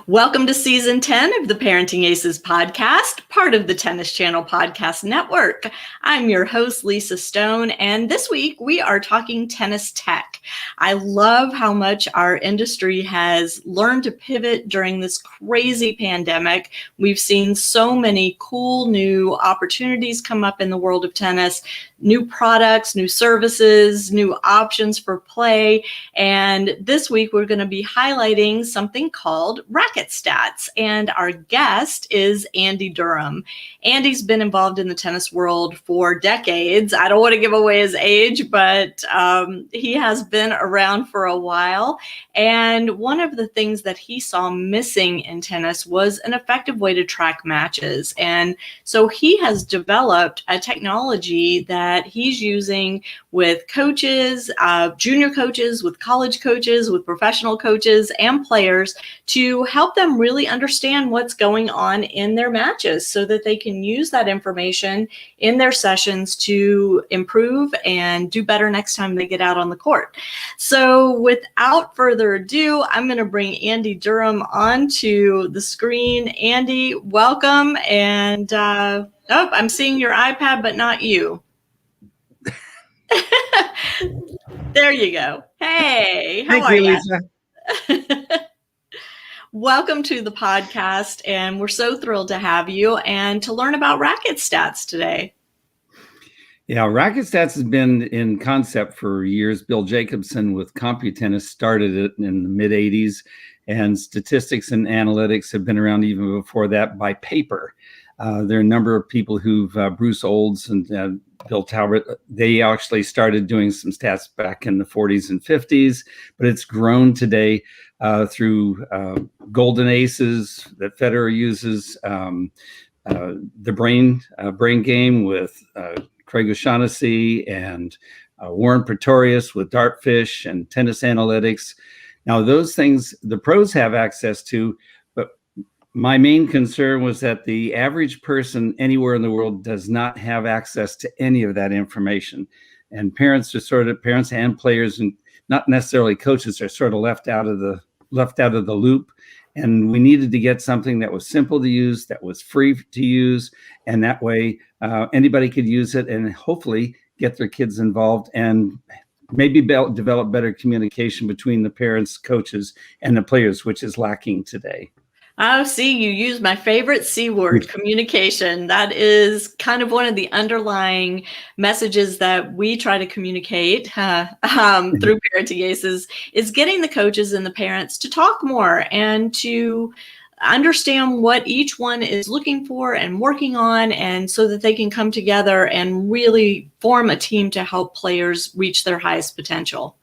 Welcome to Season 10 of the Parenting Aces Podcast, part of the Tennis Channel Podcast Network. I'm your host, Lisa Stone, and this week we are talking tennis tech. I love how much our industry has learned to pivot during this crazy pandemic. We've seen so many cool new opportunities come up in the world of tennis, new products, new services, new options for play, and this week we're going to be highlighting something called RacketStats, and our guest is Andy Durham. Andy's been involved in the tennis world for decades. I don't want to give away his age, but he has been around for a while. And one of the things that he saw missing in tennis was an effective way to track matches. And so he has developed a technology that he's using with coaches, junior coaches, with college coaches, with professional coaches, and players to help them really understand what's going on in their matches so that they can use that information in their sessions to improve and do better next time they get out on the court. So without further ado, I'm going to bring Andy Durham onto the screen. Andy, welcome. And I'm seeing your iPad, but not you. There you go. Hey, how are you? Lisa. Welcome to the podcast, and we're so thrilled to have you and to learn about RacketStats today. Yeah, RacketStats has been in concept for years. Bill Jacobson with CompuTennis started it in the mid-'80s, and statistics and analytics have been around even before that by paper. There are a number of people who've, Bruce Olds and Bill Talbot, they actually started doing some stats back in the 40s and 50s, but it's grown today through Golden Aces that Federer uses, the brain game with Craig O'Shaughnessy and Warren Pretorius with Dartfish and Tennis Analytics. Now, those things the pros have access to, but my main concern was that the average person anywhere in the world does not have access to any of that information. And parents and players, and not necessarily coaches, are sort of left out of the loop. And we needed to get something that was simple to use, that was free to use, and that way anybody could use it and hopefully get their kids involved and maybe develop better communication between the parents, coaches, and the players, which is lacking today. Oh, see, you use my favorite C word, communication. That is kind of one of the underlying messages that we try to communicate through Parenting Aces, is getting the coaches and the parents to talk more and to understand what each one is looking for and working on, and so that they can come together and really form a team to help players reach their highest potential.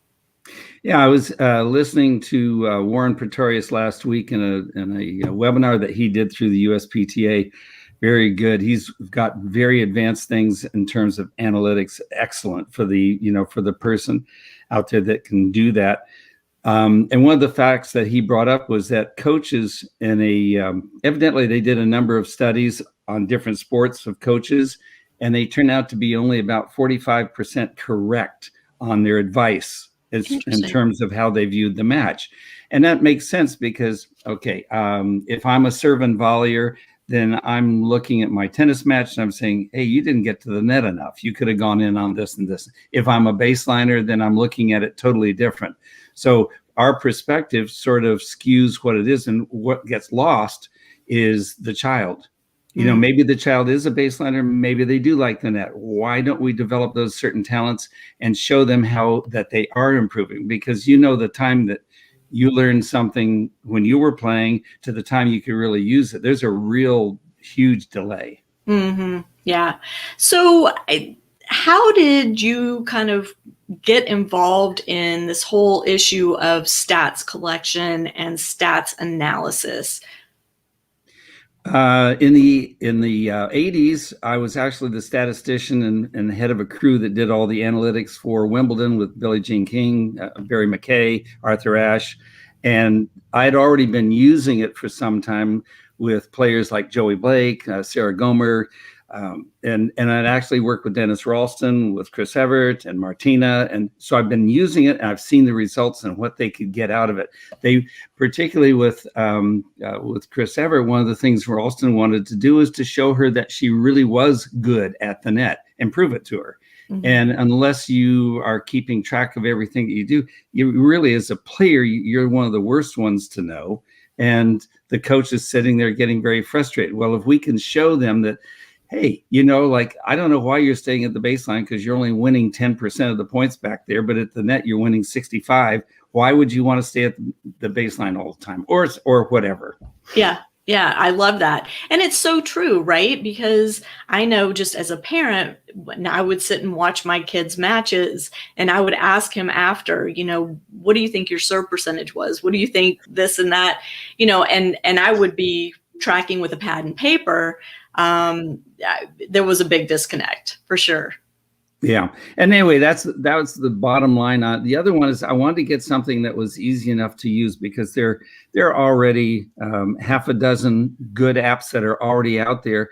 Yeah, I was listening to Warren Pretorius last week in a webinar that he did through the USPTA. Very good. He's got very advanced things in terms of analytics. Excellent for the person out there that can do that. And one of the facts that he brought up was that coaches evidently they did a number of studies on different sports of coaches, and they turned out to be only about 45% correct on their advice in terms of how they viewed the match. And that makes sense because, if I'm a serve and volleyer, then I'm looking at my tennis match and I'm saying, hey, you didn't get to the net enough. You could have gone in on this and this. If I'm a baseliner, then I'm looking at it totally different. So our perspective sort of skews what it is, and what gets lost is the child. Maybe the child is a baseliner. Maybe they do like the net. Why don't we develop those certain talents and show them how that they are improving? Because the time that you learned something when you were playing to the time you could really use it, there's a real huge delay. Mm-hmm. Yeah. So how did you kind of get involved in this whole issue of stats collection and stats analysis? In the 80s, I was actually the statistician and head of a crew that did all the analytics for Wimbledon with Billie Jean King, Barry McKay, Arthur Ashe. And I had already been using it for some time with players like Joey Blake, Sarah Gomer, And I'd actually worked with Dennis Ralston, with Chris Evert and Martina. And so I've been using it, and I've seen the results and what they could get out of it. They, particularly with Chris Evert, one of the things Ralston wanted to do is to show her that she really was good at the net and prove it to her. Mm-hmm. And unless you are keeping track of everything that you do, you really, as a player, you're one of the worst ones to know. And the coach is sitting there getting very frustrated. Well, if we can show them that, hey, like, I don't know why you're staying at the baseline because you're only winning 10% of the points back there, but at the net, you're winning 65. Why would you want to stay at the baseline all the time or whatever? Yeah. Yeah, I love that. And it's so true, right? Because I know just as a parent, when I would sit and watch my kids' matches and I would ask him after, what do you think your serve percentage was? What do you think this and that? And I would be tracking with a pad and paper. There was a big disconnect for sure. Yeah. And anyway, that was the bottom line. The other one is I wanted to get something that was easy enough to use because there are already half a dozen good apps that are already out there,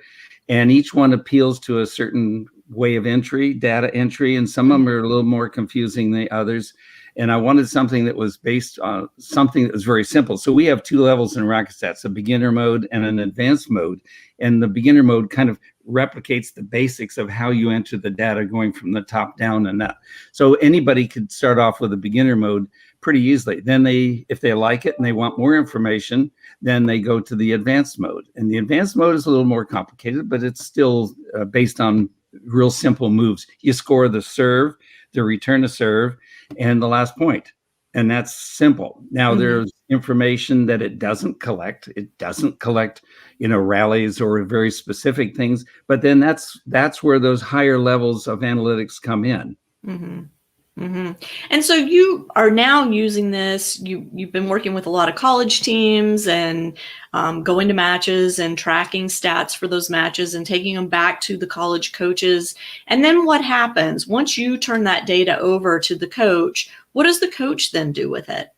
and each one appeals to a certain way of entry, data entry, and some of them are a little more confusing than others. And I wanted something that was based on something that was very simple. So we have two levels in RacketStats, a beginner mode and an advanced mode. And the beginner mode kind of replicates the basics of how you enter the data going from the top down and up. So anybody could start off with a beginner mode pretty easily. Then if they like it and they want more information, then they go to the advanced mode. And the advanced mode is a little more complicated, but it's still based on real simple moves. You score the serve, the return to serve, and the last point. And that's simple. Now there's information that it doesn't collect. It doesn't collect, rallies or very specific things. But then that's where those higher levels of analytics come in. Mm-hmm. Mm-hmm. And so you are now using this. You've been working with a lot of college teams and going to matches and tracking stats for those matches and taking them back to the college coaches. And then what happens once you turn that data over to the coach? What does the coach then do with it?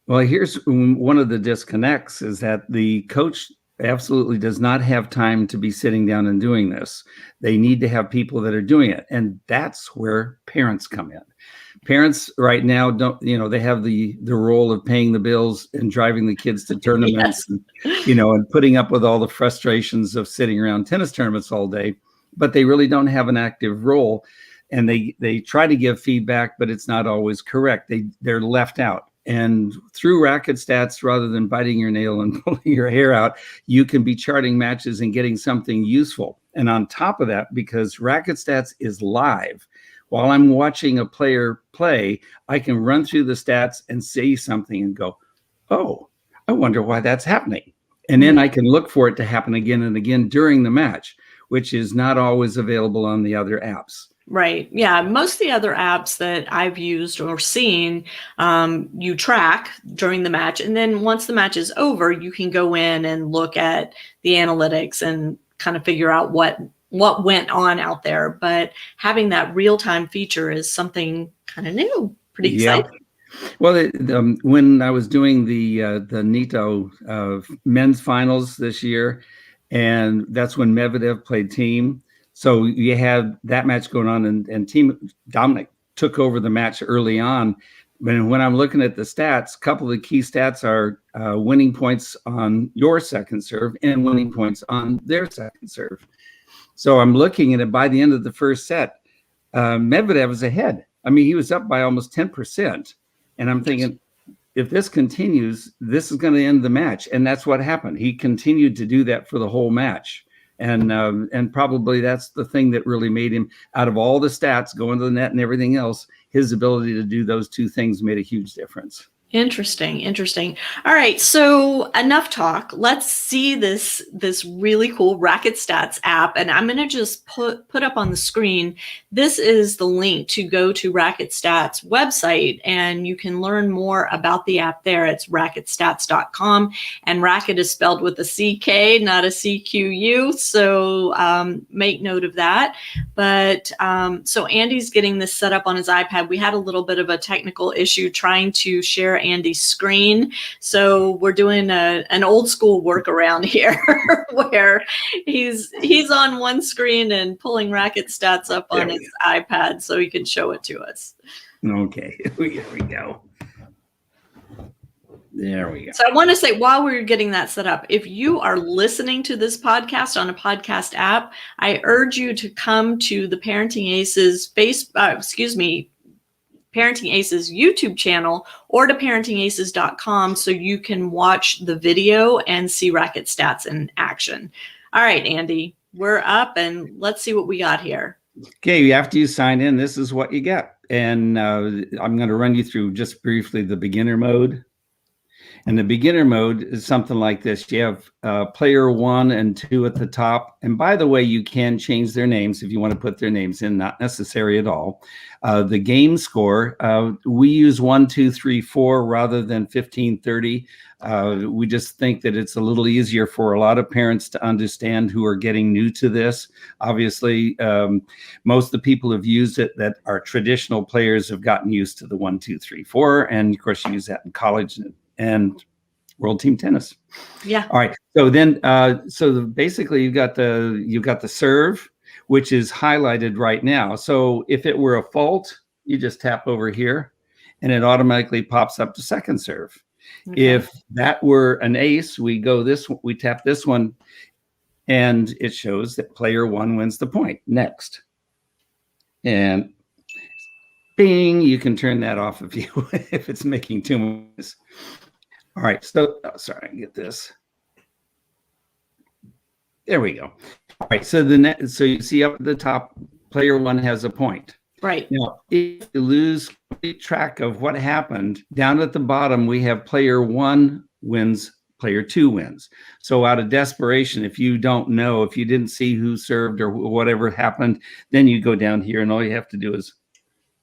Well, here's one of the disconnects is that the coach absolutely does not have time to be sitting down and doing this. They need to have people that are doing it. And that's where parents come in. Parents right now they have the role of paying the bills and driving the kids to tournaments, yes. and putting up with all the frustrations of sitting around tennis tournaments all day, but they really don't have an active role. And they try to give feedback, but it's not always correct. They're left out. And through RacketStats, rather than biting your nail and pulling your hair out, you can be charting matches and getting something useful. And on top of that, because RacketStats is live, while I'm watching a player play, I can run through the stats and see something and go, oh, I wonder why that's happening. And then I can look for it to happen again and again during the match, which is not always available on the other apps. Right. Yeah. Most of the other apps that I've used or seen, you track during the match. And then once the match is over, you can go in and look at the analytics and kind of figure out what went on out there. But having that real-time feature is something kind of new, pretty exciting. Yeah. Well, when I was doing the NITO men's finals this year, and that's when Medvedev played team. So you had that match going on, and Team Dominic took over the match early on. But when I'm looking at the stats, a couple of the key stats are winning points on your second serve and winning points on their second serve. So I'm looking at it by the end of the first set, Medvedev was ahead. I mean, he was up by almost 10%. And I'm thinking, if this continues, this is going to end the match. And that's what happened. He continued to do that for the whole match. And probably that's the thing that really made him, out of all the stats going to the net and everything else, his ability to do those two things made a huge difference. Interesting. All right. So enough talk. Let's see this really cool RacketStats app. And I'm going to just put up on the screen. This is the link to go to RacketStats website, and you can learn more about the app there. It's RacketStats.com, and Racket is spelled with a CK, not a CQU. So make note of that. But so Andy's getting this set up on his iPad. We had a little bit of a technical issue trying to share Andy's screen. So we're doing an old school workaround here where he's on one screen and pulling RacketStats up on his iPad so he can show it to us. Okay, here we go. There we go. So I want to say, while we're getting that set up, if you are listening to this podcast on a podcast app, I urge you to come to the Parenting Aces Parenting Aces YouTube channel or to parentingaces.com so you can watch the video and see RacketStats in action. All right, Andy, we're up and let's see what we got here. Okay, after you sign in, this is what you get. And I'm going to run you through just briefly the beginner mode. And the beginner mode is something like this. You have player 1 and 2 at the top. And by the way, you can change their names if you want to put their names in, not necessary at all. The game score, we use 1, 2, 3, 4 rather than 15, 30. We just think that it's a little easier for a lot of parents to understand who are getting new to this. Obviously, most of the people who have used it that are traditional players have gotten used to the 1, 2, 3, 4. And of course, you use that in college and World Team Tennis. Yeah. All right. So then, basically, you've got the serve, which is highlighted right now. So if it were a fault, you just tap over here, and it automatically pops up to second serve. Okay. If that were an ace, we tap this one, and it shows that player 1 wins the point. Next, and bing, you can turn that off if it's making too much. All right, so sorry, I get this. There we go. All right, so so you see up at the top, player 1 has a point. Right. Now, if you lose track of what happened, down at the bottom we have player 1 wins, player 2 wins. So out of desperation, if you don't know, if you didn't see who served or whatever happened, then you go down here and all you have to do is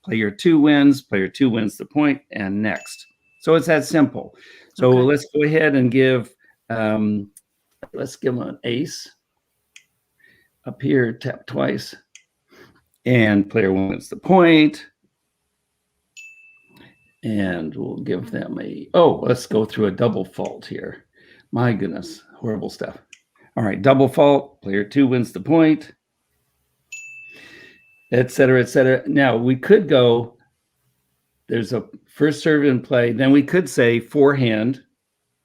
player 2 wins the point, and next. So it's that simple. So okay, let's go ahead and give them an ace. Up here, tap twice. And player 1 wins the point. And we'll give them let's go through a double fault here. My goodness, horrible stuff. All right, double fault, player 2 wins the point, et cetera, et cetera. Now, we could go, there's a first serve in play. Then we could say forehand.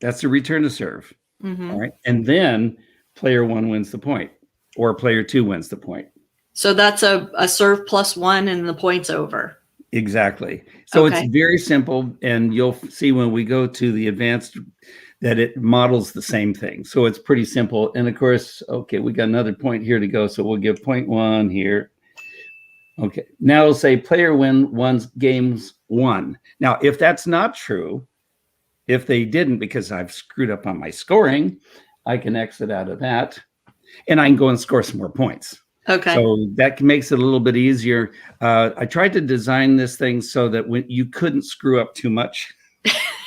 That's a return to serve. Mm-hmm. All right. And then player 1 wins the point, or player 2 wins the point. So that's a serve +1 and the point's over. Exactly. So okay, it's very simple. And you'll see when we go to the advanced that it models the same thing. So it's pretty simple. And of course, okay, we got another point here to go. So we'll give point 1 here. Okay, now it'll say player wins games 1. Now, if that's not true, if they didn't, because I've screwed up on my scoring, I can exit out of that, and I can go and score some more points. Okay. So that makes it a little bit easier. I tried to design this thing so that you couldn't screw up too much.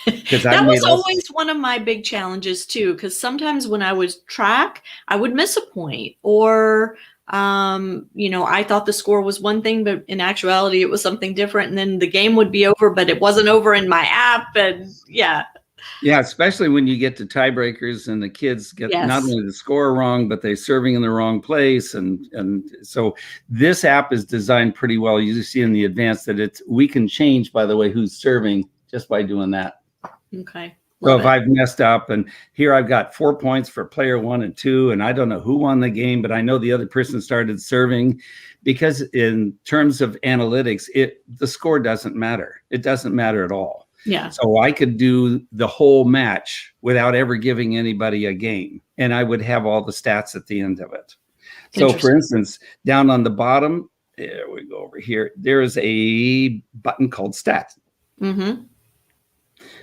That was always one of my big challenges too, because sometimes when I was track, I would miss a point, or I thought the score was one thing, but in actuality it was something different. And then the game would be over, but it wasn't over in my app. And yeah, especially when you get to tiebreakers and the kids get not only the score wrong, but they're serving in the wrong place. And so this app is designed pretty well. You see in the advanced that we can change, by the way, who's serving just by doing that. Okay. So if I've messed up, and here I've got 4 points for player 1 and 2, and I don't know who won the game, but I know the other person started serving, because in terms of analytics, the score doesn't matter. It doesn't matter at all. Yeah. So I could do the whole match without ever giving anybody a game, and I would have all the stats at the end of it. So for instance, down on the bottom, there we go over here, there is a button called stats. Mm-hmm.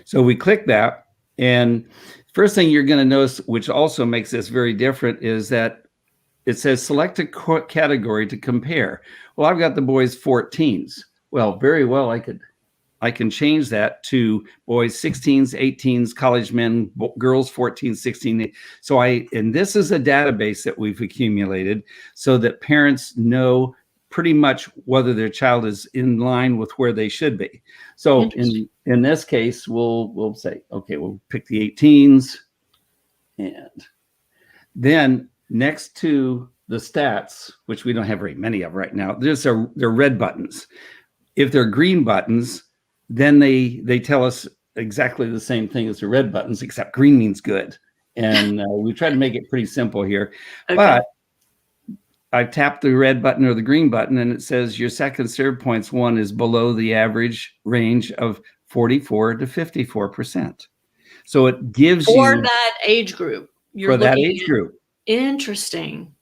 So we click that. And first thing you're going to notice, which also makes this very different, is that it says select a category to compare. Well, I've got the boys 14s. Well, very well, I can change that to boys 16s, 18s, college men, girls 14, 16. And this is a database that we've accumulated so that parents know pretty much whether their child is in line with where they should be. So in this case, we'll say, okay, we'll pick the 18s, and then next to the stats, which we don't have very many of right now, they're red buttons. If they're green buttons, then they tell us exactly the same thing as the red buttons, except green means good. And we try to make it pretty simple here. Okay. But I tap the red button or the green button, and it says your second serve points one is below the average range of 44 to 54%. So it gives you for that age group. For that age group. Interesting.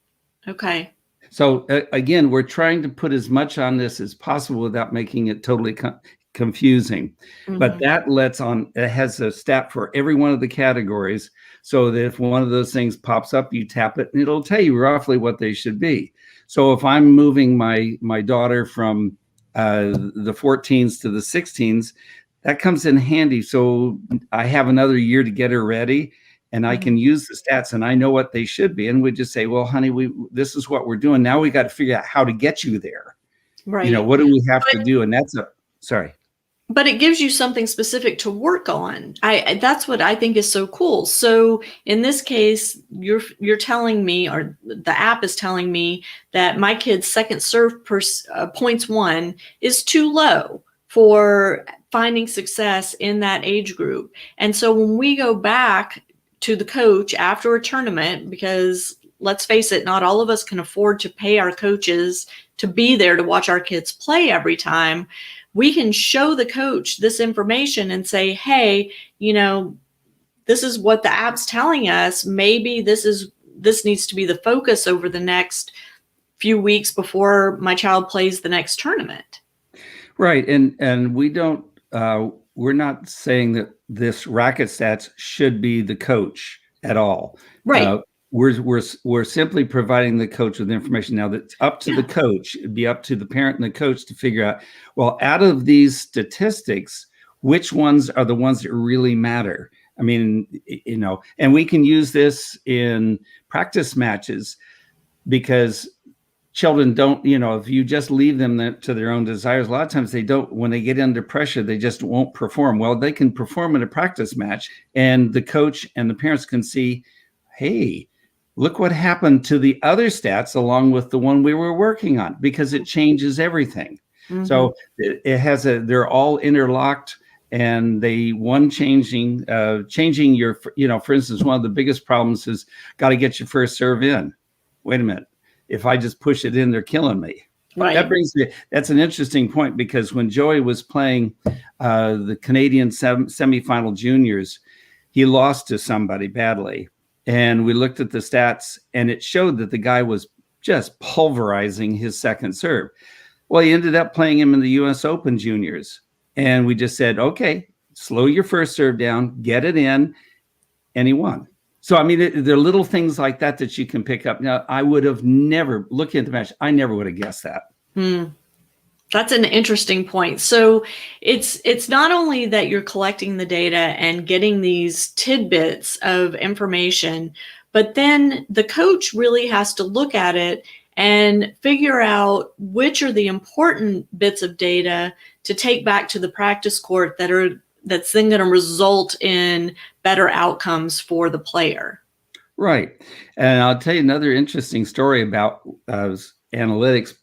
Okay. So again, we're trying to put as much on this as possible without making it totally confusing. Mm-hmm. But that it has a stat for every one of the categories, so that if one of those things pops up, you tap it and it'll tell you roughly what they should be. So if I'm moving my daughter from the 14s to the 16s, that comes in handy. So I have another year to get her ready, and I can use the stats, and I know what they should be. And we just say, well, honey, this is what we're doing. Now we got to figure out how to get you there. Right. What do we have to do? And sorry. But it gives you something specific to work on. That's what I think is so cool. So in this case, you're telling me, or the app is telling me, that my kid's second serve points one is too low for finding success in that age group. And so when we go back to the coach after a tournament, because let's face it, not all of us can afford to pay our coaches to be there to watch our kids play every time, we can show the coach this information and say, hey, this is what the app's telling us. Maybe this needs to be the focus over the next few weeks before my child plays the next tournament. Right. And we don't, we're not saying that this RacketStats should be the coach at all. Right. We're simply providing the coach with information. Now that's up to the coach. It'd be up to the parent and the coach to figure out, well, out of these statistics, which ones are the ones that really matter? I mean, and we can use this in practice matches, because children don't, if you just leave them to their own desires, a lot of times they don't, when they get under pressure, they just won't perform. Well, they can perform in a practice match, and the coach and the parents can see, hey, look what happened to the other stats along with the one we were working on, because it changes everything. Mm-hmm. So they're all interlocked, and changing your, for instance, one of the biggest problems is got to get your first serve in. Wait a minute. If I just push it in, they're killing me. Right. That's an interesting point, because when Joey was playing the Canadian semifinal juniors, he lost to somebody badly. And we looked at the stats, and it showed that the guy was just pulverizing his second serve. Well, he ended up playing him in the US Open juniors. And we just said, okay, slow your first serve down, get it in, and he won. So, I mean, there are little things like that you can pick up. Now, I would have never, looking at the match, I never would have guessed that. That's an interesting point. So it's not only that you're collecting the data and getting these tidbits of information, but then the coach really has to look at it and figure out which are the important bits of data to take back to the practice court that's then going to result in better outcomes for the player. Right. And I'll tell you another interesting story about analytics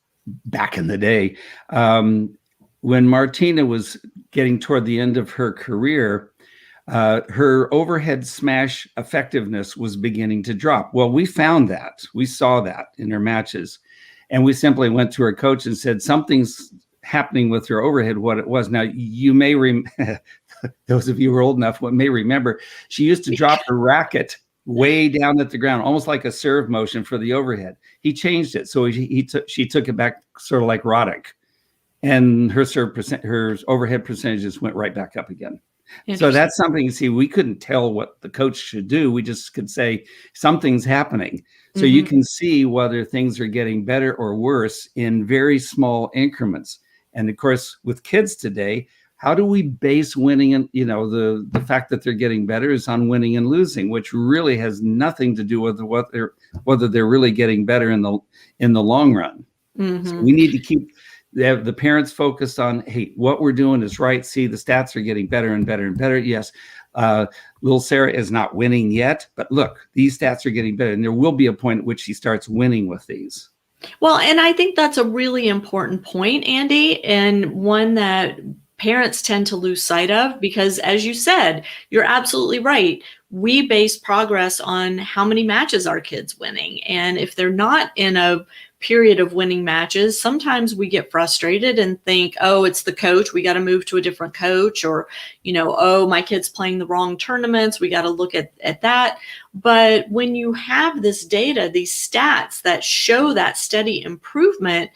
back in the day. When Martina was getting toward the end of her career, her overhead smash effectiveness was beginning to drop. Well, we found that. We saw that in her matches. And we simply went to her coach and said, something's happening with her overhead, what it was. Now, you may those of you who are old enough may remember, she used to drop her racket way down at the ground, almost like a serve motion for the overhead. He changed it. So she took it back sort of like Roddick, and her overhead percentages went right back up again. So that's something you see. We couldn't tell what the coach should do. We just could say something's happening. So you can see whether things are getting better or worse in very small increments. And of course, with kids today, how do we base winning and, the fact that they're getting better is on winning and losing, which really has nothing to do with whether they're really getting better in the long run. So we need to keep the parents focused on, hey, what we're doing is right. See, the stats are getting better and better and better. Yes, little Sarah is not winning yet, but look, these stats are getting better. And there will be a point at which she starts winning with these. Well, and I think that's a really important point, Andy, and one that parents tend to lose sight of because, as you said, you're absolutely right. We base progress on how many matches our kids winning. And if they're not in a period of winning matches, sometimes we get frustrated and think, oh, it's the coach. We got to move to a different coach, or, oh, my kid's playing the wrong tournaments. We got to look at that. But when you have this data, these stats that show that steady improvement,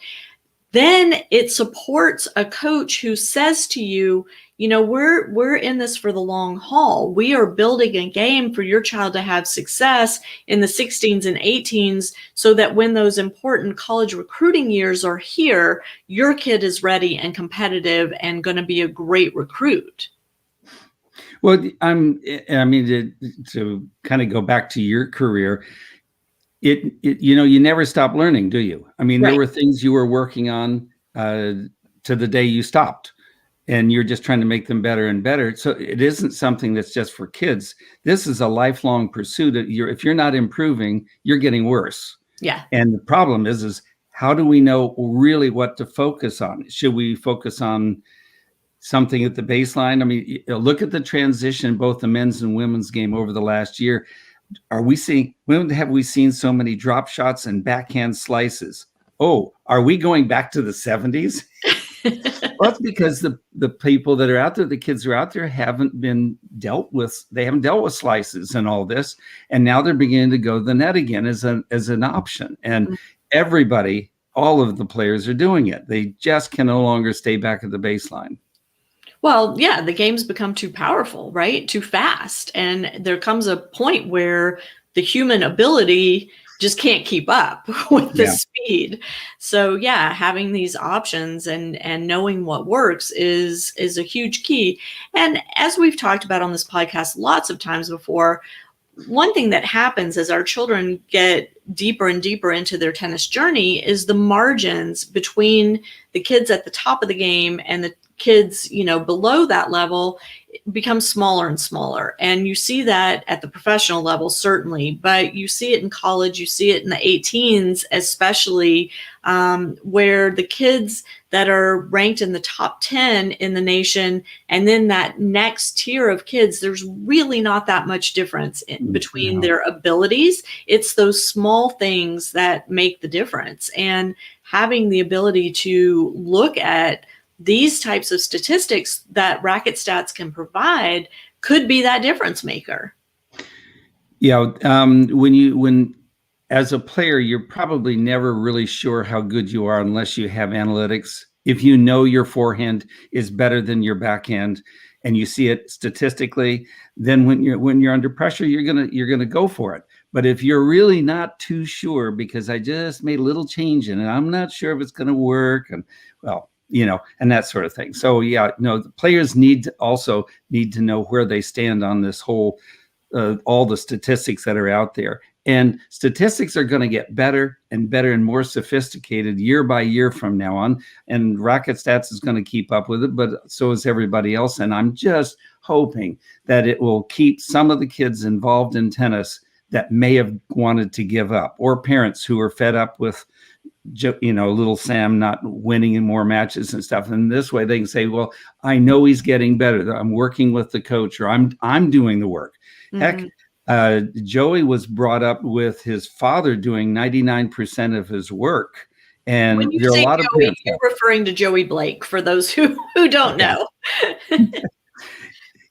then it supports a coach who says to you, we're in this for the long haul. We are building a game for your child to have success in the 16s and 18s so that when those important college recruiting years are here, your kid is ready and competitive and going to be a great recruit. Well, to kind of go back to your career, you never stop learning, do you? I mean, Right. There were things you were working on to the day you stopped, and you're just trying to make them better and better. So it isn't something that's just for kids. This is a lifelong pursuit. If you're not improving, you're getting worse. Yeah. And the problem is how do we know really what to focus on? Should we focus on something at the baseline? I mean, look at the transition, both the men's and women's game over the last year. Have we seen so many drop shots and backhand slices? Oh, are we going back to the 70s? Well, that's because the people that are out there, the kids who are out there, haven't dealt with slices and all this, and now they're beginning to go to the net again as an option. And everybody, all of the players are doing it. They just can no longer stay back at the baseline. Well, yeah, the game's become too powerful, right? Too fast. And there comes a point where the human ability just can't keep up with the speed. So yeah, having these options and knowing what works is a huge key. And as we've talked about on this podcast lots of times before, one thing that happens as our children get deeper and deeper into their tennis journey is the margins between the kids at the top of the game and the kids, below that level become smaller and smaller. And you see that at the professional level, certainly, but you see it in college, you see it in the 18s, especially where the kids that are ranked in the top 10 in the nation, and then that next tier of kids, there's really not that much difference between their abilities. It's those small things that make the difference. And having the ability to look at these types of statistics that RacketStats can provide could be that difference maker. Yeah. When as a player, you're probably never really sure how good you are unless you have analytics. If you know your forehand is better than your backhand and you see it statistically, then when you're under pressure, you're gonna go for it. But if you're really not too sure, because I just made a little change in it, I'm not sure if it's gonna work, and and that sort of thing. So the players need to know where they stand on this whole, all the statistics that are out there. And statistics are going to get better and better and more sophisticated year by year from now on. And RacketStats is going to keep up with it, but so is everybody else. And I'm just hoping that it will keep some of the kids involved in tennis that may have wanted to give up, or parents who are fed up with little Sam not winning in more matches and stuff. And this way they can say, well, I know he's getting better. I'm working with the coach, or I'm doing the work. Mm-hmm. Heck, Joey was brought up with his father doing 99% of his work. And when you there are say a lot Joey, of parents, you're referring to Joey Blake, for those who don't know.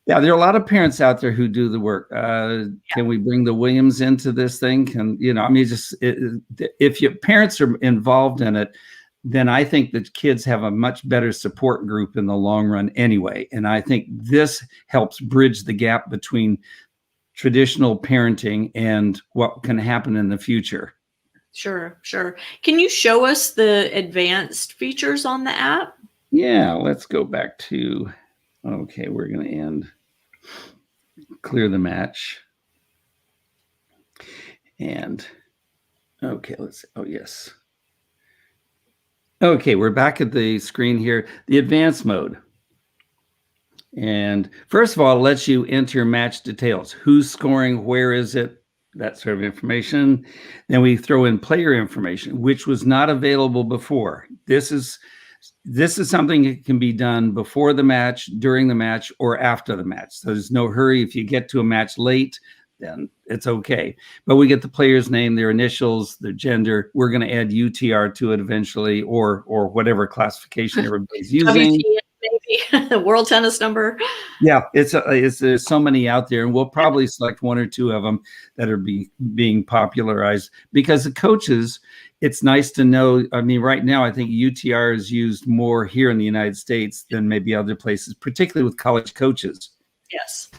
Yeah, there are a lot of parents out there who do the work. Can we bring the Williams into this thing? If your parents are involved in it, then I think that kids have a much better support group in the long run anyway. And I think this helps bridge the gap between traditional parenting and what can happen in the future. Sure. Can you show us the advanced features on the app? Yeah, let's go back to, okay, we're going to clear the match. And okay, let's see. Oh, yes. Okay, we're back at the screen here, the advanced mode. And first of all, it lets you enter match details. Who's scoring? Where is it? That sort of information. Then we throw in player information, which was not available before. This is something that can be done before the match, during the match, or after the match. So there's no hurry. If you get to a match late, then it's okay. But we get the player's name, their initials, their gender. We're going to add UTR to it eventually, or whatever classification everybody's using. Maybe world tennis number. Yeah, there's so many out there, and we'll probably select one or two of them that are being popularized, because the coaches, it's nice to know. I mean, right now, I think UTR is used more here in the United States than maybe other places, particularly with college coaches. Yes.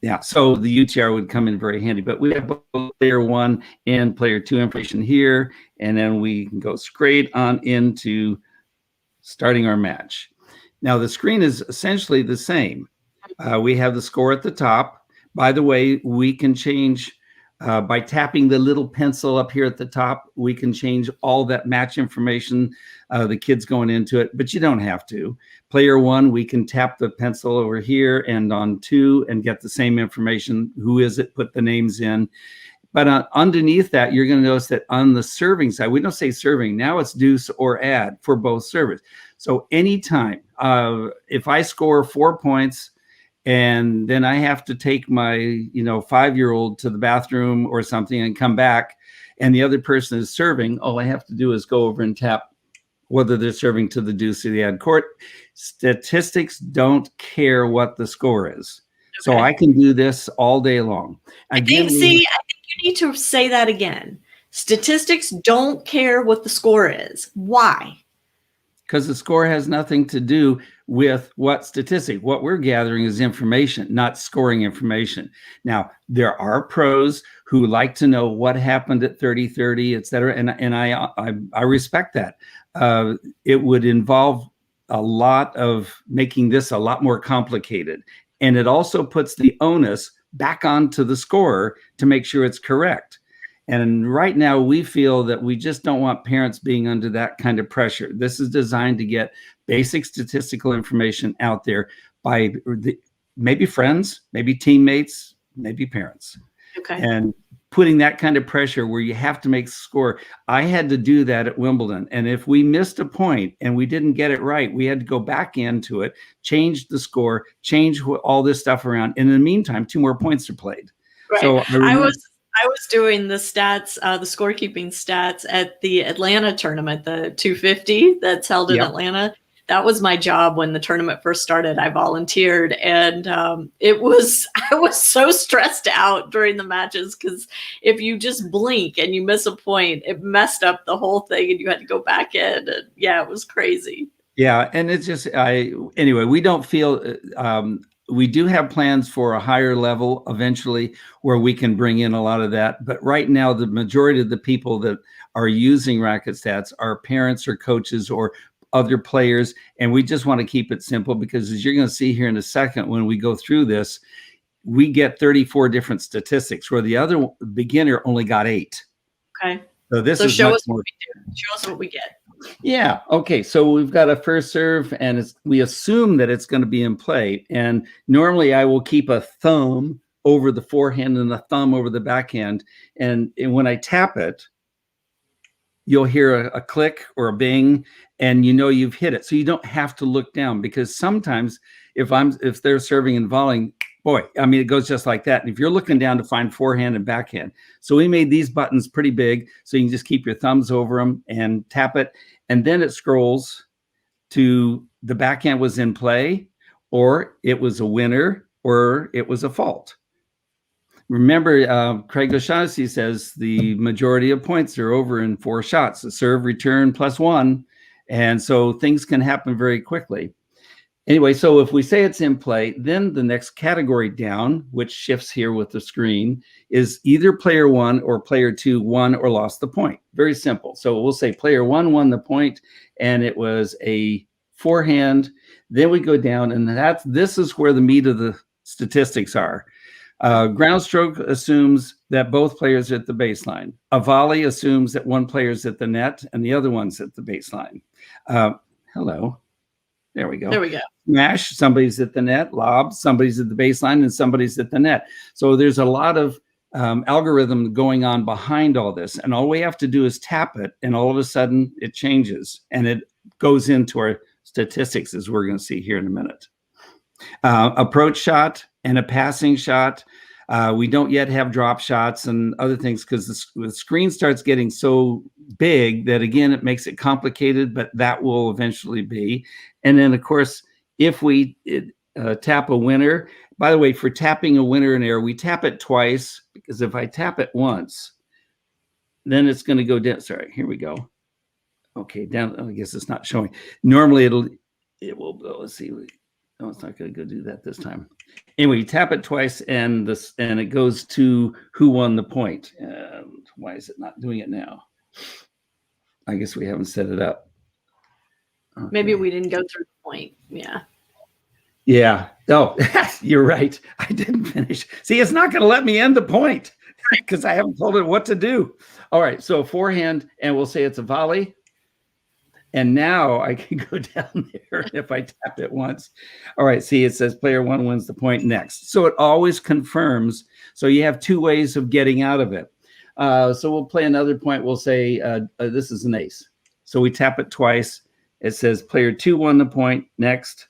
Yeah, so the UTR would come in very handy. But we have both player 1 and player 2 information here, and then we can go straight on into starting our match. Now, the screen is essentially the same. We have the score at the top. By the way, we can change by tapping the little pencil up here at the top. We can change all that match information, the kids going into it, but you don't have to. Player 1, we can tap the pencil over here and on 2 and get the same information. Who is it? Put the names in. But underneath that, you're going to notice that on the serving side, we don't say serving. Now it's deuce or add for both servers. So anytime, if I score 4 points and then I have to take my 5-year-old to the bathroom or something and come back, and the other person is serving, all I have to do is go over and tap whether they're serving to the deuce or the add court. Statistics don't care what the score is. Okay. So I can do this all day long. Again, I think you need to say that again. Statistics don't care what the score is. Why? Because the score has nothing to do with what statistic. What we're gathering is information, not scoring information. Now, there are pros who like to know what happened at 30-30, et cetera, and I respect that. It would involve a lot of making this a lot more complicated. And it also puts the onus back onto the scorer to make sure it's correct. And right now, we feel that we just don't want parents being under that kind of pressure. This is designed to get basic statistical information out there by maybe friends, maybe teammates, maybe parents. Okay. And putting that kind of pressure where you have to make score. I had to do that at Wimbledon. And if we missed a point and we didn't get it right, we had to go back into it, change the score, change all this stuff around. And in the meantime, 2 more points are played. Right. So I was doing the stats, the scorekeeping stats at the Atlanta tournament, the 250 that's held in Atlanta. That was my job when the tournament first started. I volunteered, and I was so stressed out during the matches because if you just blink and you miss a point, it messed up the whole thing, and you had to go back in. And yeah, it was crazy. Yeah, and it's just anyway. We don't feel. We do have plans for a higher level eventually where we can bring in a lot of that. But right now, the majority of the people that are using RacketStats are parents or coaches or other players. And we just want to keep it simple because, as you're going to see here in a second, when we go through this, we get 34 different statistics where the other beginner only got 8. Okay. So this is show us what we do. Show us what we get. Yeah. Okay. So we've got a first serve, and we assume that it's going to be in play. And normally I will keep a thumb over the forehand and a thumb over the backhand. And when I tap it, you'll hear a click or a bing, and you've hit it. So you don't have to look down, because sometimes if they're serving and volleying, boy, I mean, it goes just like that. And if you're looking down to find forehand and backhand, so we made these buttons pretty big, so you can just keep your thumbs over them and tap it. And then it scrolls to the backhand was in play, or it was a winner, or it was a fault. Remember, Craig O'Shaughnessy says the majority of points are over in 4 shots, a serve, return, +1. And so things can happen very quickly. Anyway, so if we say it's in play, then the next category down, which shifts here with the screen, is either player 1 or player 2 won or lost the point. Very simple. So we'll say player 1 won the point, and it was a forehand. Then we go down, and this is where the meat of the statistics are. Ground stroke assumes that both players are at the baseline. A volley assumes that one player is at the net and the other one's at the baseline. Hello. There we go. There we go. Smash, somebody's at the net. Lob, somebody's at the baseline and somebody's at the net. So there's a lot of algorithm going on behind all this. And all we have to do is tap it, and all of a sudden it changes and it goes into our statistics, as we're going to see here in a minute. Approach shot and a passing shot. We don't yet have drop shots and other things because the screen starts getting so big that, again, it makes it complicated, but that will eventually be. And then, of course, if we tap a winner, by the way, for tapping a winner in air, we tap it twice, because if I tap it once, then it's going to go down. Sorry, here we go. Okay, down. I guess it's not showing. Normally it will go. Let's see. No, it's not going to go do that this time. Anyway, you tap it twice, and it goes to who won the point. Why is it not doing it now? I guess we haven't set it up. Okay. Maybe we didn't go through the point. Yeah. Yeah. Oh, you're right. I didn't finish. See, it's not going to let me end the point because I haven't told it what to do. All right. So forehand, and we'll say it's a volley. And now I can go down there if I tap it once. All right. See, it says player one wins the point next. So it always confirms. So you have two ways of getting out of it. So we'll play another point. We'll say this is an ace. So we tap it twice. It says player two won the point next.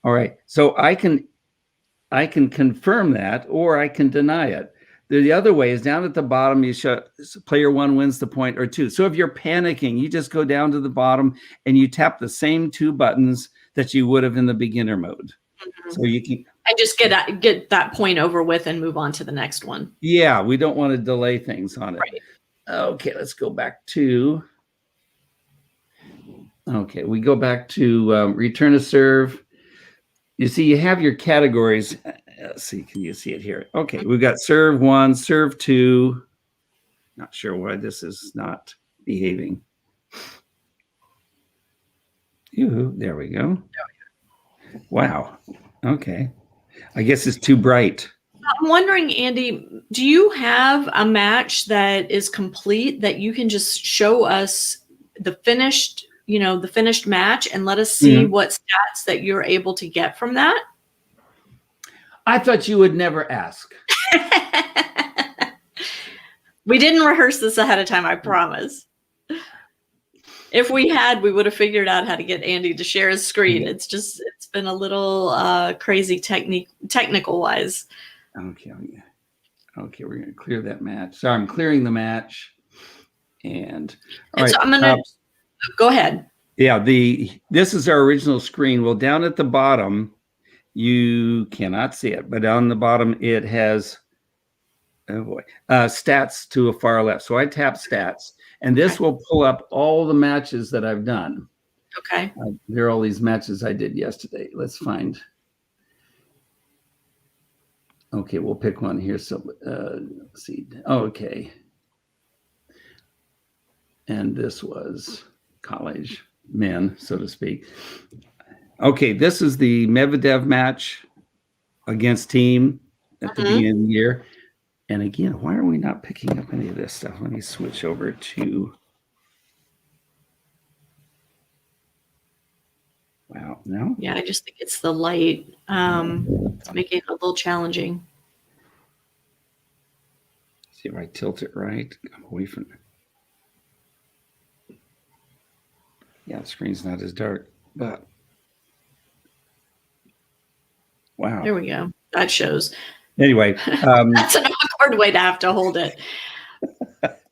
All right, so I can confirm that, or I can deny it. The other way is down at the bottom, you show player one wins the point or two. So if you're panicking, you just go down to the bottom and you tap the same two buttons that you would have in the beginner mode. Mm-hmm. So you can just get that point over with and move on to the next one. Yeah, we don't want to delay things on it. Right. Okay, let's go back to. Okay, we go back to return a serve. You see, you have your categories. Let's see, can you see it here? Okay, we've got serve one, serve two. Not sure why this is not behaving. Ew, there we go. Wow. Okay. I guess it's too bright. I'm wondering, Andy, do you have a match that is complete that you can just show us the finished match and let us see what stats that you're able to get from that? I thought you would never ask. We didn't rehearse this ahead of time, I promise. If we had, we would have figured out how to get Andy to share his screen. It's been a little crazy technical wise. Okay, we're going to clear that match. So I'm clearing the match. And all right. So I'm going to go ahead. Yeah, this is our original screen. Well, down at the bottom, you cannot see it, but on the bottom it has stats to a far left. So I tap stats, and this will pull up all the matches that I've done. Okay. There are all these matches I did yesterday. Let's find. Okay, we'll pick one here. So let's see. Oh, okay. And this was college men, so to speak. Okay, this is the Medvedev match against Team at the beginning of the year. And again, why are we not picking up any of this stuff? Let me switch over to. Wow, no? Yeah, I just think it's the light. It's making it a little challenging. See if I tilt it right. I'm away from it. Yeah, the screen's not as dark, but wow. There we go. That shows. Anyway. That's an awkward way to have to hold it.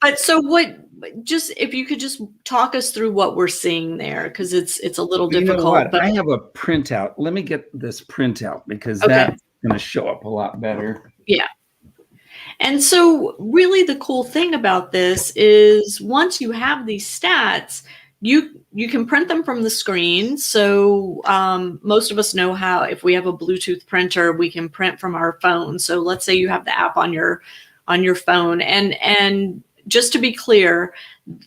But so if you could just talk us through what we're seeing there, because it's a little difficult. Know what? But I have a printout. Let me get this printout because that's going to show up a lot better. Yeah. And so really the cool thing about this is once you have these stats, you can print them from the screen. So most of us know how, if we have a Bluetooth printer, we can print from our phone. So let's say you have the app on your phone. And just to be clear,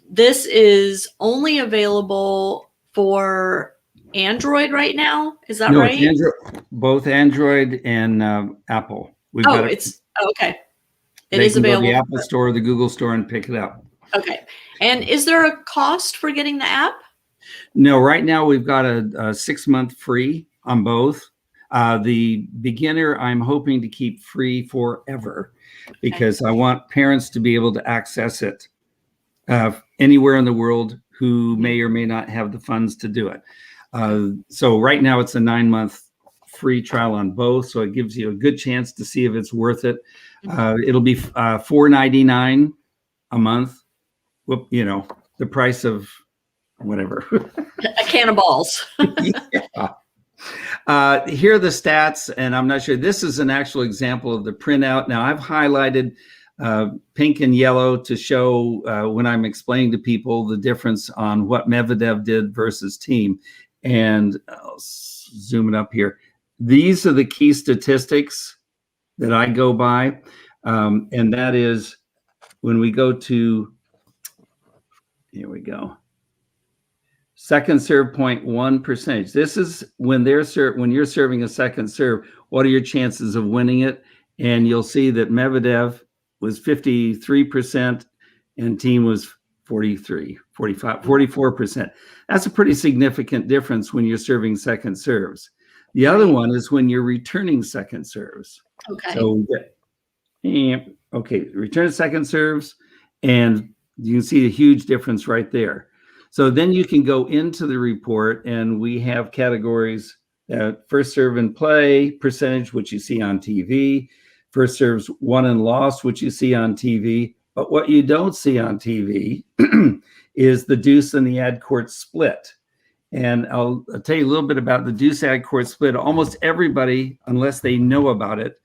this is only available for Android right now. Is that right? It's both Android and Apple. We've got okay. It they is can available. Go to the Apple Store or the Google Store and pick it up. Okay. And is there a cost for getting the app? No, right now we've got a 6-month free on both. The beginner, I'm hoping to keep free forever because I want parents to be able to access it anywhere in the world who may or may not have the funds to do it. So right now it's a 9-month free trial on both. So it gives you a good chance to see if it's worth it. It'll be $4.99 a month. Whoop, the price of whatever. A can of balls. Yeah. Here are the stats, and I'm not sure. This is an actual example of the printout. Now, I've highlighted pink and yellow to show when I'm explaining to people the difference on what Medvedev did versus team. And I'll zoom it up here. These are the key statistics that I go by, and that is when we go to, here we go. Second serve 0.1 percentage. This is when when you're serving a second serve, what are your chances of winning it? And you'll see that Medvedev was 53% and team was 44%. That's a pretty significant difference when you're serving second serves. The other one is when you're returning second serves. Okay. So, return second serves, and you can see a huge difference right there. So then you can go into the report, and we have categories: first serve and play percentage, which you see on TV, first serves won and lost, which you see on TV. But what you don't see on TV is the deuce and the ad court split. And I'll tell you a little bit about the deuce ad court split. Almost everybody, unless they know about it,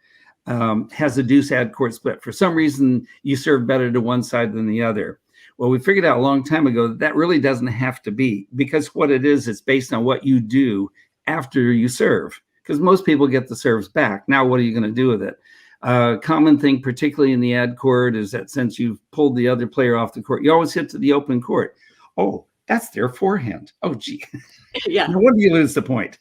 has a deuce ad court split. For some reason, you serve better to one side than the other. Well, we figured out a long time ago that really doesn't have to be, because what it is, it's based on what you do after you serve, because most people get the serves back. Now, what are you going to do with it? Common thing, particularly in the ad court, is that since you've pulled the other player off the court, you always hit to the open court. Oh, that's their forehand. Oh, gee. Yeah. No wonder you lose the point.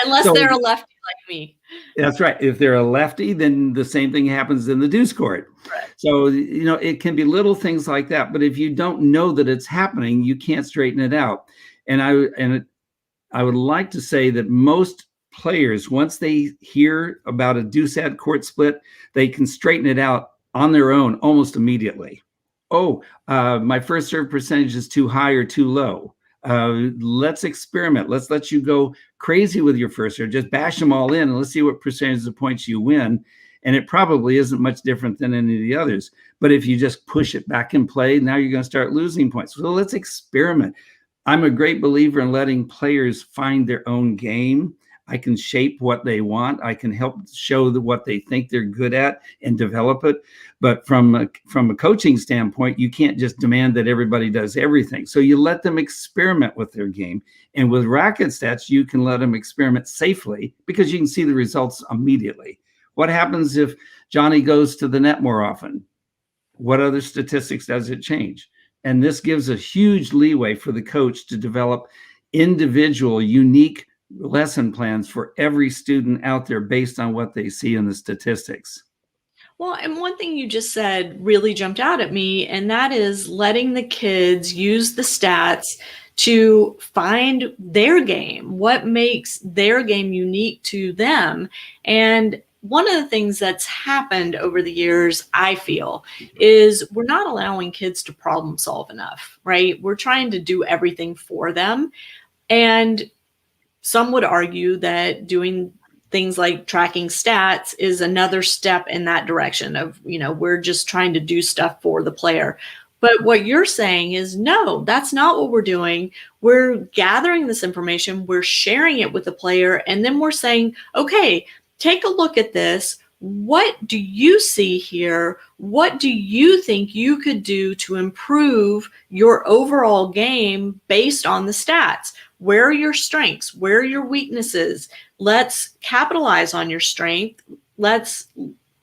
Unless they're a lefty like me. That's right. If they're a lefty, then the same thing happens in the deuce court. Right. So, it can be little things like that. But if you don't know that it's happening, you can't straighten it out. And I would like to say that most players, once they hear about a deuce ad court split, they can straighten it out on their own almost immediately. Oh, my first serve percentage is too high or too low. Let's experiment. Let's let you go crazy with your first serve. Just bash them all in and let's see what percentage of points you win. And it probably isn't much different than any of the others. But if you just push it back in play, now you're going to start losing points. So let's experiment. I'm a great believer in letting players find their own game. I can shape what they want. I can help show what they think they're good at and develop it. But from a coaching standpoint, you can't just demand that everybody does everything. So you let them experiment with their game. And with RacketStats, you can let them experiment safely because you can see the results immediately. What happens if Johnny goes to the net more often? What other statistics does it change? And this gives a huge leeway for the coach to develop individual, unique lesson plans for every student out there based on what they see in the statistics. Well, and one thing you just said really jumped out at me, and that is letting the kids use the stats to find their game, what makes their game unique to them. And one of the things that's happened over the years, I feel, is we're not allowing kids to problem solve enough, right? We're trying to do everything for them. And some would argue that doing things like tracking stats is another step in that direction of, we're just trying to do stuff for the player. But what you're saying is, no, that's not what we're doing. We're gathering this information, we're sharing it with the player, and then we're saying, okay, take a look at this. What do you see here? What do you think you could do to improve your overall game based on the stats? Where are your strengths? Where are your weaknesses? Let's capitalize on your strength. Let's,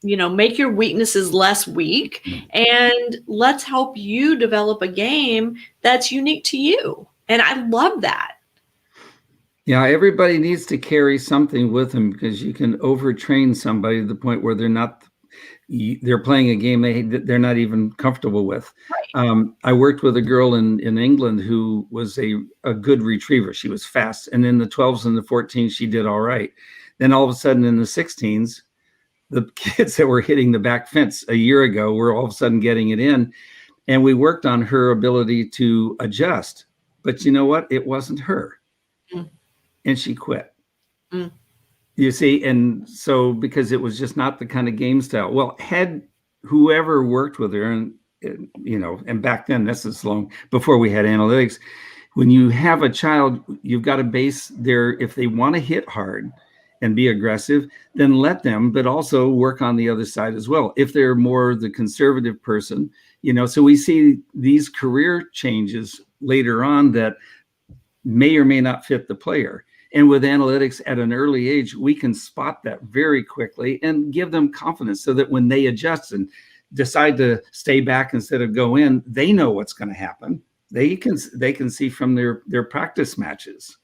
make your weaknesses less weak, and let's help you develop a game that's unique to you. And I love that. Yeah, everybody needs to carry something with them, because you can overtrain somebody to the point where they're playing a game they're not even comfortable with. I worked with a girl in England who was a good retriever. She was fast, and in the 12s and the 14s she did all right. Then all of a sudden in the 16s, the kids that were hitting the back fence a year ago were all of a sudden getting it in, and we worked on her ability to adjust. But you know what? It wasn't her. Mm. And she quit. Mm. You see, and so because it was just not the kind of game style. Well, had whoever worked with her, and back then, this is long before we had analytics, when you have a child, you've got to base if they want to hit hard and be aggressive, then let them, but also work on the other side as well. If they're more the conservative person, so we see these career changes later on that may or may not fit the player. And with analytics at an early age, we can spot that very quickly and give them confidence so that when they adjust and decide to stay back instead of go in, they know what's going to happen. They can see from their practice matches.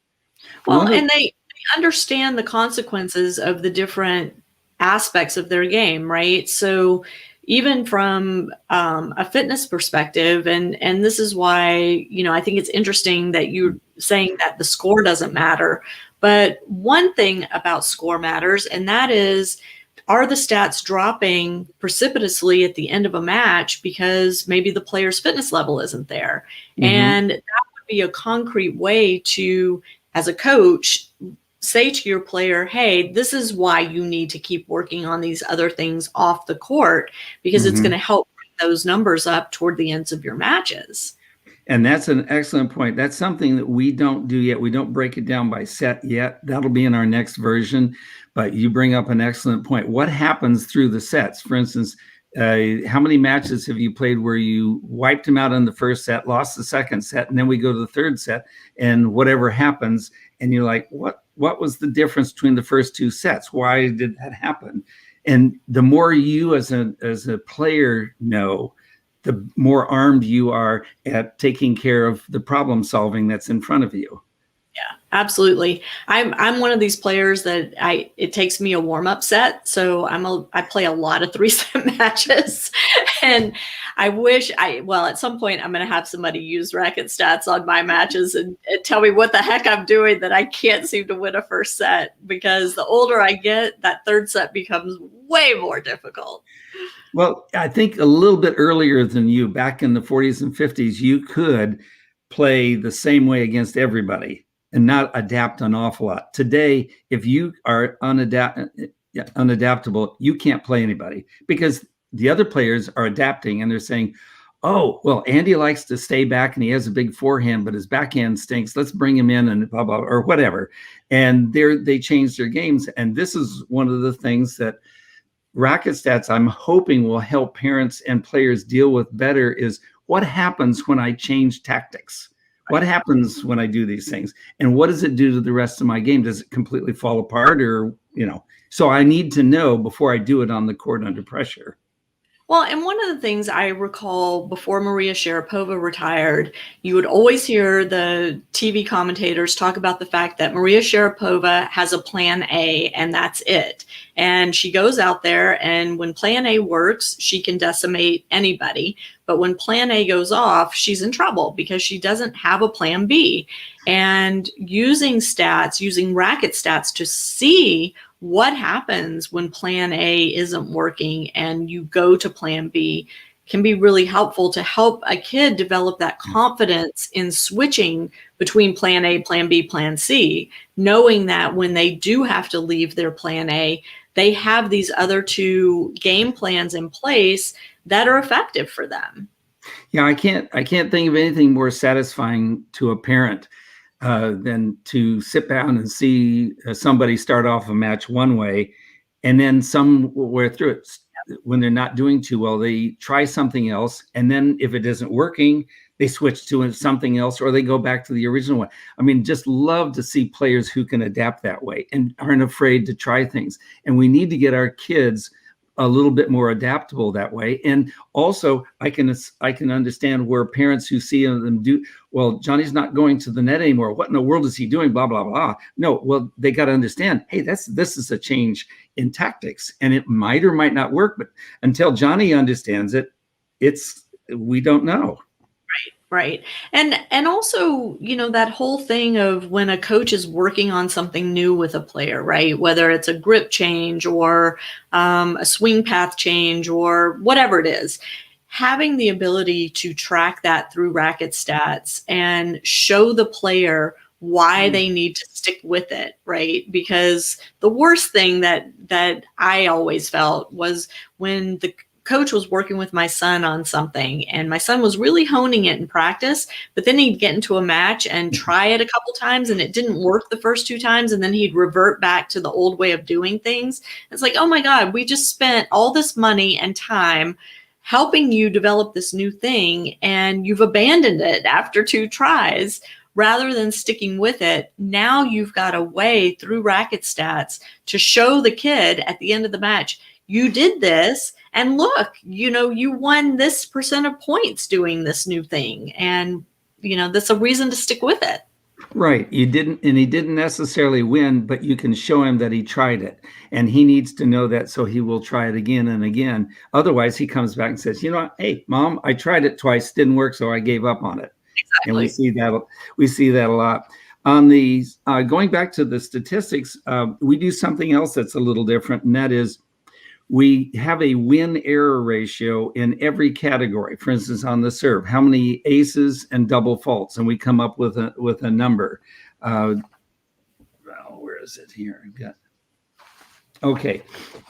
Well, and they understand the consequences of the different aspects of their game, right? So even from a fitness perspective, and this is why, I think it's interesting that you're saying that the score doesn't matter. But one thing about score matters, and that is, are the stats dropping precipitously at the end of a match because maybe the player's fitness level isn't there? Mm-hmm. And that would be a concrete way to, as a coach, say to your player, hey, this is why you need to keep working on these other things off the court, because mm-hmm. it's going to help bring those numbers up toward the ends of your matches. And that's an excellent point. That's something that we don't do yet. We don't break it down by set yet. That'll be in our next version. But you bring up an excellent point. What happens through the sets? For instance, how many matches have you played where you wiped them out in the first set, lost the second set, and then we go to the third set, and whatever happens, and you're like, what was the difference between the first two sets? Why did that happen? And the more you as a player know, the more armed you are at taking care of the problem solving that's in front of you. Yeah, absolutely. I'm one of these players that it takes me a warm-up set. So I play a lot of 3-set matches, and at some point I'm going to have somebody use RacketStats on my matches and tell me what the heck I'm doing that I can't seem to win a first set, because the older I get, that third set becomes way more difficult. Well, I think a little bit earlier than you, back in the 40s and 50s, you could play the same way against everybody and not adapt an awful lot. Today, if you are unadaptable, you can't play anybody, because the other players are adapting and they're saying, oh, well, Andy likes to stay back and he has a big forehand, but his backhand stinks. Let's bring him in and blah, blah, or whatever. And they change their games. And this is one of the things that RacketStats, I'm hoping, will help parents and players deal with better, is what happens when I change tactics? What happens when I do these things? And what does it do to the rest of my game? Does it completely fall apart, or, so I need to know before I do it on the court under pressure. Well, and one of the things I recall before Maria Sharapova retired, you would always hear the TV commentators talk about the fact that Maria Sharapova has a plan A and that's it. And she goes out there, and when plan A works, she can decimate anybody. But when plan A goes off, she's in trouble because she doesn't have a plan B. And using RacketStats to see what happens when plan A isn't working and you go to plan B can be really helpful to help a kid develop that confidence in switching between plan A, plan B, plan C, knowing that when they do have to leave their plan A, they have these other two game plans in place that are effective for them. Yeah, I can't think of anything more satisfying to a parent than to sit down and see somebody start off a match one way, and then somewhere through it, when they're not doing too well, they try something else, and then if it isn't working, they switch to something else, or they go back to the original one. I mean, just love to see players who can adapt that way and aren't afraid to try things. And we need to get our kids a little bit more adaptable that way. And also I can understand where parents who see them do, well, Johnny's not going to the net anymore. What in the world is he doing? Blah, blah, blah. No, well, they got to understand, hey, this is a change in tactics, and it might or might not work. But until Johnny understands it, we don't know. Right. And also, that whole thing of when a coach is working on something new with a player, right? Whether it's a grip change or a swing path change or whatever it is, having the ability to track that through RacketStats and show the player why they need to stick with it, right? Because the worst thing that I always felt was when the coach was working with my son on something and my son was really honing it in practice, but then he'd get into a match and try it a couple times and it didn't work the first 2 times. And then he'd revert back to the old way of doing things. It's like, oh my God, we just spent all this money and time helping you develop this new thing and you've abandoned it after 2 tries. Rather than sticking with it, now you've got a way through RacketStats to show the kid at the end of the match, you did this, and look, you won this % of points doing this new thing. And, that's a reason to stick with it. Right. He didn't necessarily win, but you can show him that he tried it. And he needs to know that, so he will try it again and again. Otherwise, he comes back and says, hey, Mom, I tried it twice, didn't work, so I gave up on it. Exactly. And we see that a lot. On the going back to the statistics, we do something else that's a little different, and that is we have a win-error ratio in every category. For instance, on the serve, how many aces and double faults, and we come up with a number. Where is it here? Okay,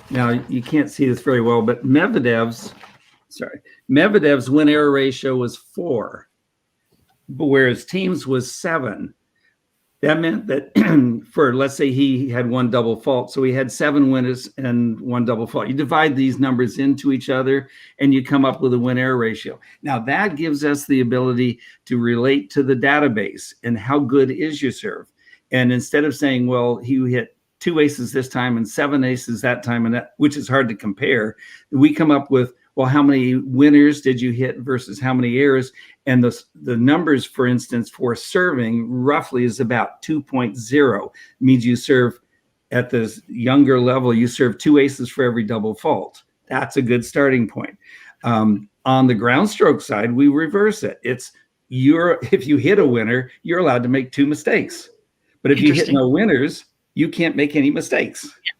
now you can't see this very well, but Medvedev's win-error ratio was 4, whereas Team's was 7. That meant that for, let's say he had 1 double fault, so he had 7 winners and 1 double fault. You divide these numbers into each other and you come up with a win-error ratio. Now that gives us the ability to relate to the database and how good is your serve. And instead of saying, well, he hit 2 aces this time and 7 aces that time, and which is hard to compare, we come up with, well, how many winners did you hit versus how many errors? And the numbers, for instance, for serving roughly is about 2.0. Means you serve at this younger level, you serve 2 aces for every double fault. That's a good starting point. On the ground stroke side, we reverse it. If you hit a winner, you're allowed to make 2 mistakes. But if you hit no winners, you can't make any mistakes. Yeah.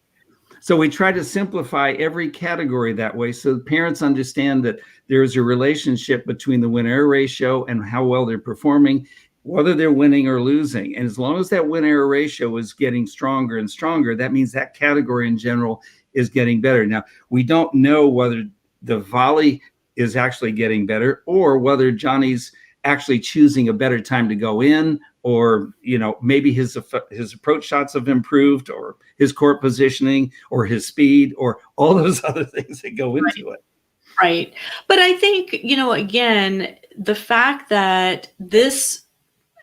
So we try to simplify every category that way so parents understand that there's a relationship between the win-error ratio and how well they're performing, whether they're winning or losing. And as long as that win-error ratio is getting stronger and stronger, that means that category in general is getting better. Now, we don't know whether the volley is actually getting better or whether Johnny's actually choosing a better time to go in, or maybe his approach shots have improved, or his court positioning, or his speed, or all those other things that go into it. Right. But I think, again, the fact that this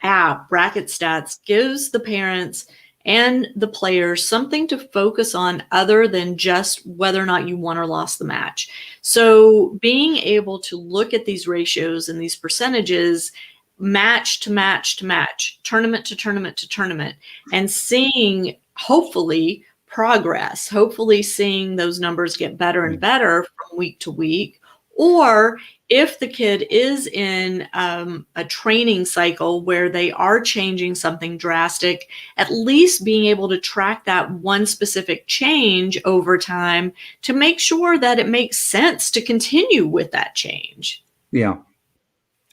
app, RacketStats, gives the parents and the players something to focus on other than just whether or not you won or lost the match. So being able to look at these ratios and these percentages match to match to match, tournament to tournament to tournament, and seeing hopefully progress, hopefully seeing those numbers get better and better from week to week. Or if the kid is in a training cycle where they are changing something drastic, at least being able to track that one specific change over time to make sure that it makes sense to continue with that change. Yeah.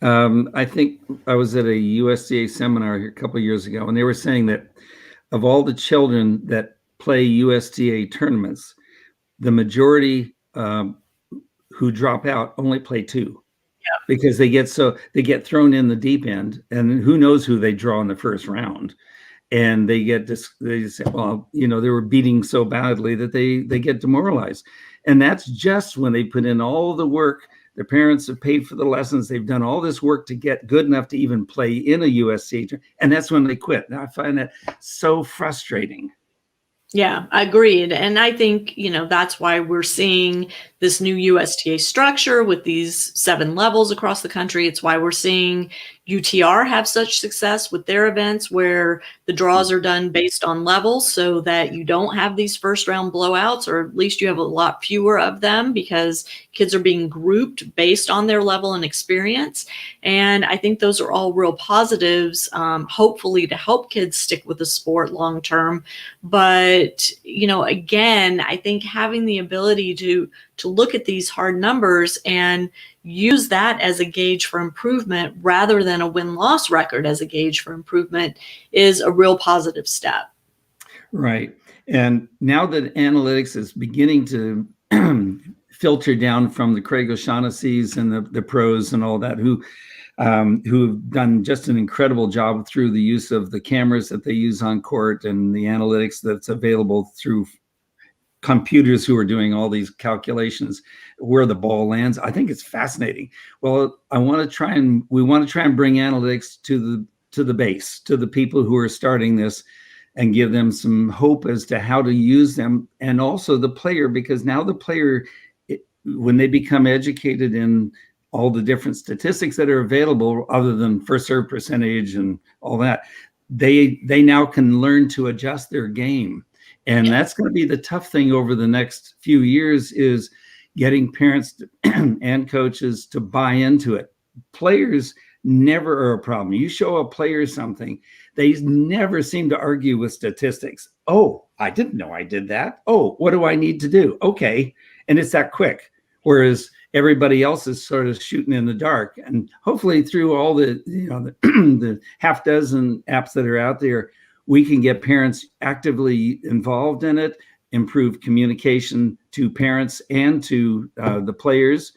I think I was at a USPTA seminar here a couple of years ago, and they were saying that of all the children that play USPTA tournaments, the majority who drop out only play 2, because they get thrown in the deep end, and who knows who they draw in the first round, and they say, well, they were beating so badly that they get demoralized, and that's just when they put in all the work. Their parents have paid for the lessons. They've done all this work to get good enough to even play in a USPTA, and that's when they quit. Now I find that so frustrating. Yeah, agreed. And I think, that's why we're seeing this new USTA structure with these 7 levels across the country. It's why we're seeing UTR have such success with their events where the draws are done based on levels so that you don't have these first round blowouts, or at least you have a lot fewer of them because kids are being grouped based on their level and experience. And I think those are all real positives, hopefully to help kids stick with the sport long term. But, again, I think having the ability to look at these hard numbers and use that as a gauge for improvement rather than a win-loss record as a gauge for improvement is a real positive step. Right. And now that analytics is beginning to filter down from the Craig O'Shaughnessy's and the pros and all that, who've done just an incredible job through the use of the cameras that they use on court and the analytics that's available through computers who are doing all these calculations where the ball lands. I think it's fascinating. Well, we want to try and bring analytics to the base, to the people who are starting this, and give them some hope as to how to use them, and also the player, because now the player, when they become educated in all the different statistics that are available other than first serve percentage and all that, they now can learn to adjust their game. And that's going to be the tough thing over the next few years, is getting parents and coaches to buy into it. Players never are a problem. You show a player something, they never seem to argue with statistics. Oh, I didn't know I did that. Oh, what do I need to do? Okay. And it's that quick. Whereas everybody else is sort of shooting in the dark. And hopefully through all the, the half dozen apps that are out there, we can get parents actively involved in it, improve communication to parents and to the players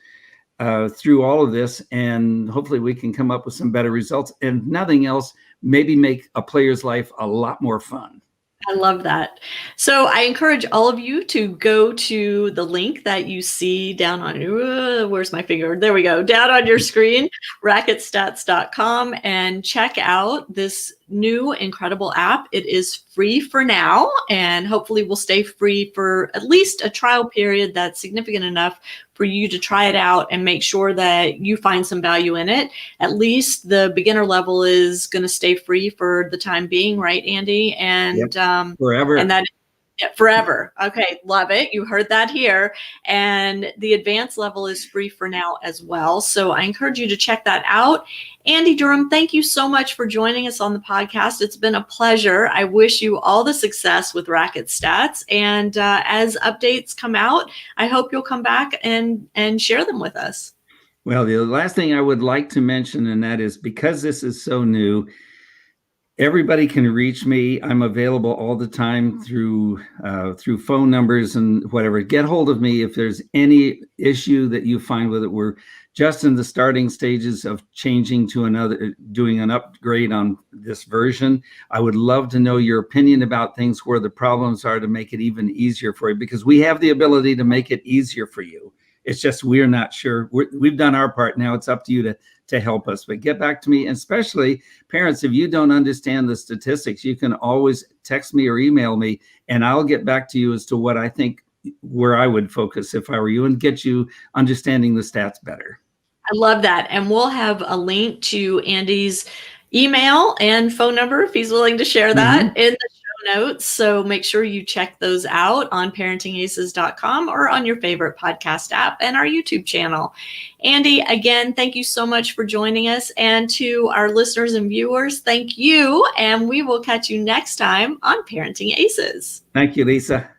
through all of this. And hopefully we can come up with some better results. And nothing else, maybe make a player's life a lot more fun. I love that. So I encourage all of you to go to the link that you see down on, where's my finger? There we go, down on your screen, RacketStats.com, and check out this new incredible app. It is free for now, and hopefully will stay free for at least a trial period that's significant enough for you to try it out and make sure that you find some value in it. At least the beginner level is going to stay free for the time being, right, Andy? And forever. And that forever. Okay, love it. You heard that here. And the advanced level is free for now as well. So I encourage you to check that out. Andy Durham, thank you so much for joining us on the podcast. It's been a pleasure. I wish you all the success with RacketStats. And as updates come out, I hope you'll come back and share them with us. Well, the last thing I would like to mention, and that is, because this is so new, everybody can reach me. I'm available all the time through phone numbers and whatever. Get hold of me if there's any issue that you find with it. We're just in the starting stages of changing to doing an upgrade on this version. I would love to know your opinion about things, where the problems are, to make it even easier for you, because we have the ability to make it easier for you. It's just we're not sure. We've done our part. Now it's up to you to help us. But get back to me, and especially parents, if you don't understand the statistics, you can always text me or email me, and I'll get back to you as to what I think, where I would focus if I were you, and get you understanding the stats better. I love that. And we'll have a link to Andy's email and phone number, if he's willing to share that, in the show notes. So make sure you check those out on ParentingAces.com or on your favorite podcast app and our YouTube channel. Andy, again, thank you so much for joining us. And to our listeners and viewers, thank you. And we will catch you next time on Parenting Aces. Thank you, Lisa.